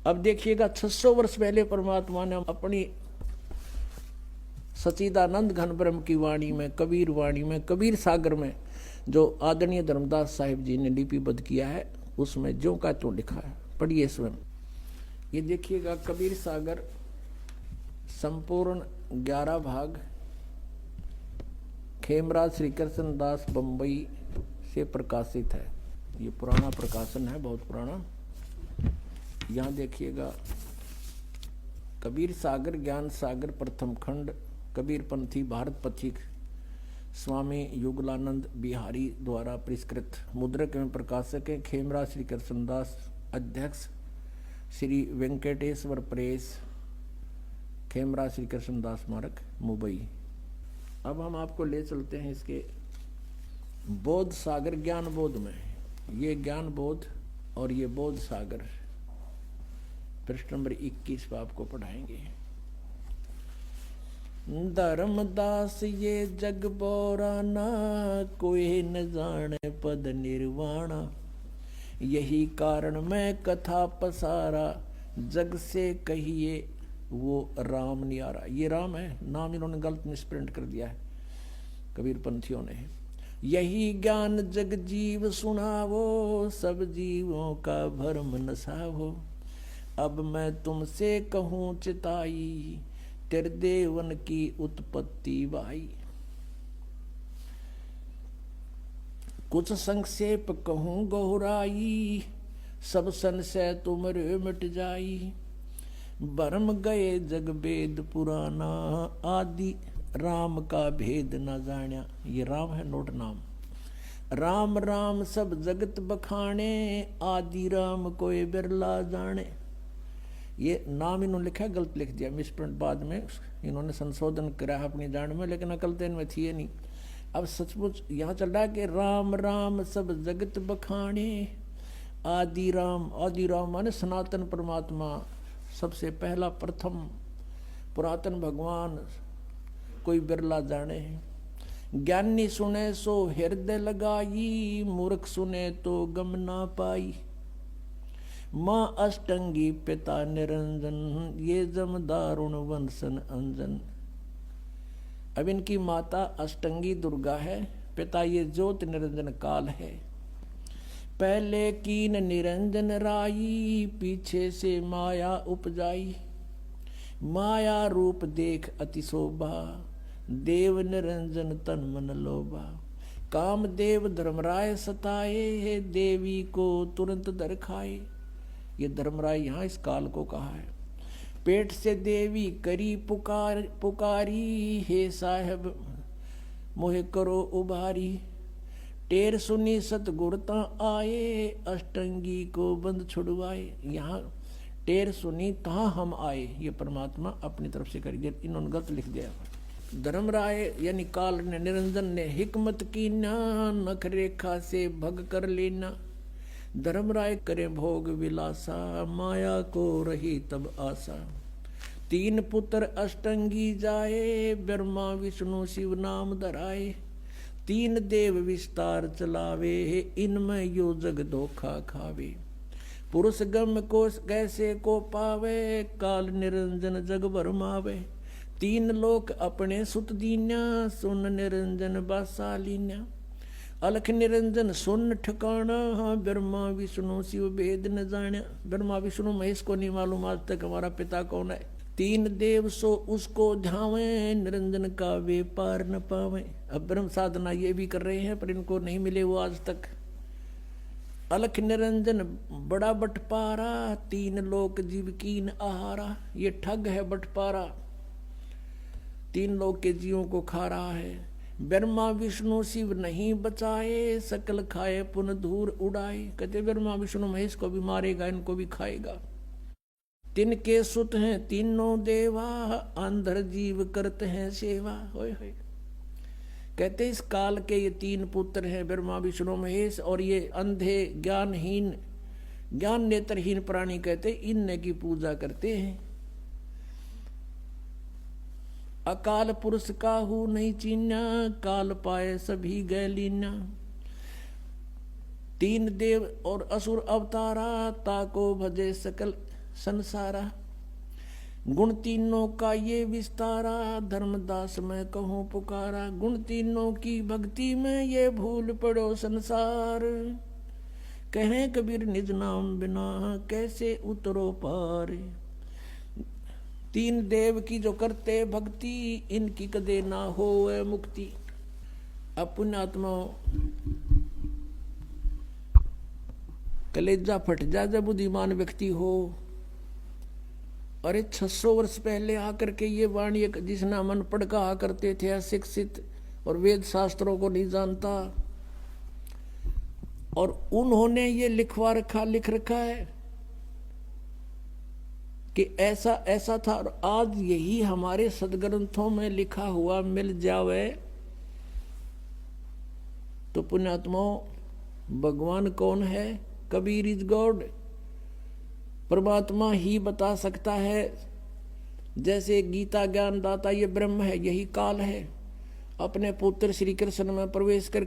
अब देखिएगा 600 वर्ष पहले परमात्मा ने अपनी सच्चिदानंद घन ब्रह्म की वाणी में, कबीर वाणी में, कबीर सागर में जो आदरणीय धर्मदास साहिब जी ने लिपिबद्ध किया है, उसमें ज्यों का त्यों लिखा है। पढ़िए स्वयं। ये देखिएगा कबीर सागर संपूर्ण 11 भाग खेमराज श्री कृष्ण दास बम्बई से प्रकाशित है। ये पुराना प्रकाशन है, बहुत पुराना। यहाँ देखिएगा कबीर सागर ज्ञान सागर प्रथम खंड कबीरपंथी भारत पथिक स्वामी युगलानंद बिहारी द्वारा परिष्कृत, मुद्रक एवं प्रकाशक है खेमराज श्री कृष्णदास, अध्यक्ष श्री वेंकटेश्वर प्रेस, खेमराज श्री कृष्णदास स्मारक मुंबई। अब हम आपको ले चलते हैं इसके बोध सागर ज्ञान बोध में। ये ज्ञान बोध और ये बोध सागर पृष्ठ नंबर 21 पर आपको पढ़ाएंगे। धर्मदास ये जग बोराना, कोई न जाने पद निर्वाणा, यही कारण मैं कथा पसारा, जग से कहिए वो राम न्यारा। ये राम है, नाम इन्होंने गलत मिसप्रिंट कर दिया है कबीर पंथियों ने। यही ज्ञान जग जीव सुनावो, सब जीवों का भरम नसावो, अब मैं तुमसे कहूँ चिताई, त्रिदेवन की उत्पत्ति भाई। कुछ संक्षेप कहूँ गहुराई, सब संशय तुमरे मिट जाई, भरम गए जग वेद पुराना, आदि राम का भेद न जान्या। ये राम है, नोट नाम। राम राम सब जगत बखाने, आदि राम कोई बिरला जाने। ये नाम इन्होंने लिखा, गलत लिख दिया, मिसप्रिंट बाद में इन्होंने संशोधन करा अपनी जान में, लेकिन अकल तो इनमें थी नहीं। अब सचमुच यहाँ चल रहा है कि राम राम सब जगत बखाने, आदि राम माने सनातन परमात्मा, सबसे पहला प्रथम पुरातन भगवान, कोई बिरला जाने। ज्ञानी सुने सो हृदय लगाई, मूर्ख सुने तो गम ना पाई, माँ अष्टंगी पिता निरंजन, ये जम दारुण वंशन अंजन। अब इनकी माता अष्टंगी दुर्गा है, पिता ये ज्योत निरंजन काल है। पहले कीन निरंजन राई, पीछे से माया उपजाई, माया रूप देख अति शोभा, देव निरंजन तन मन लोभा। काम देव धर्मराय सताए, देवी को तुरंत दर खाए। ये धर्मराय यहाँ इस काल को कहा है। पेट से देवी करी पुकारी, हे साहब मोहे करो उबारी, टेर सुनी सतगुरता आए, अष्टंगी को बंद छुड़वाए। यहाँ टेर सुनी कहाँ हम आए, ये परमात्मा अपनी तरफ से कर दिया, इन्होंने गलत लिख दिया। धर्मराय यानी काल ने, निरंजन ने हिकमत की ना, नख रेखा से भग कर लेना। धर्मराय करे भोग विलासा, माया को रही तब आशा। तीन पुत्र अष्टंगी जाए, ब्रह्मा विष्णु शिव नाम धराए। तीन देव विस्तार चलावे, इनमें यो जग धोखा खावे। पुरुष गम को कैसे को पावे, काल निरंजन जग भरमावे। तीन लोक अपने सुत दीन्या, सुन निरंजन बासालीन्या। अलख निरंजन सुन ठिकाना, ब्रह्मा विष्णु शिव भेद न जाना। ब्रह्मा विष्णु महेश को नहीं मालूम आज तक हमारा पिता कौन है। तीन देव सो उसको ध्यावे, निरंजन का वे पार न पावे। अब ब्रह्म साधना ये भी कर रहे हैं पर इनको नहीं मिले वो आज तक। अलख निरंजन बड़ा बटपारा, तीन लोक जीव कीन आहारा। ये ठग है बटपारा, तीन लोक के जीवों को खा रहा है। ब्रह्मा विष्णु शिव नहीं बचाए, सकल खाए पुन धूर उड़ाए। कहते ब्रह्मा विष्णु महेश को भी मारेगा, इनको भी खाएगा। तिनके सुत हैं तीनों देवा, अंधर जीव करते हैं सेवा। होय होय। कहते इस काल के ये तीन पुत्र हैं, ब्रह्मा विष्णु महेश, और ये अंधे ज्ञानहीन ज्ञान नेत्रहीन प्राणी कहते इनने की पूजा करते हैं। अकाल पुरुष काहू नहीं चीन्या, काल पाए सभी गए लीन्या। तीन देव और असुर अवतारा, ताको भजे सकल संसारा। गुण तीनों का ये विस्तारा, धर्मदास मैं कहूँ पुकारा। गुण तीनों की भक्ति में ये भूल पड़ो संसार। कहें कबीर निज नाम बिना कैसे उतरो पार। तीन देव की जो करते भक्ति, इनकी कदे ना हो मुक्ति। अब पुण्यात्मा कलेजा फट जा जब बुद्धिमान व्यक्ति हो। अरे 600 वर्ष पहले आकर के ये वाणी, जिसना मन पढ़ कहा करते थे अशिक्षित और वेद शास्त्रों को नहीं जानता, और उन्होंने ये लिख रखा है कि ऐसा ऐसा था, और आज यही हमारे सदग्रंथों में लिखा हुआ मिल जावे तो पुण्यात्माओं, भगवान कौन है? Kabir is God. परमात्मा ही बता सकता है। जैसे गीता ज्ञान दाता ये ब्रह्म है, यही काल है। अपने पुत्र श्री कृष्ण में प्रवेश कर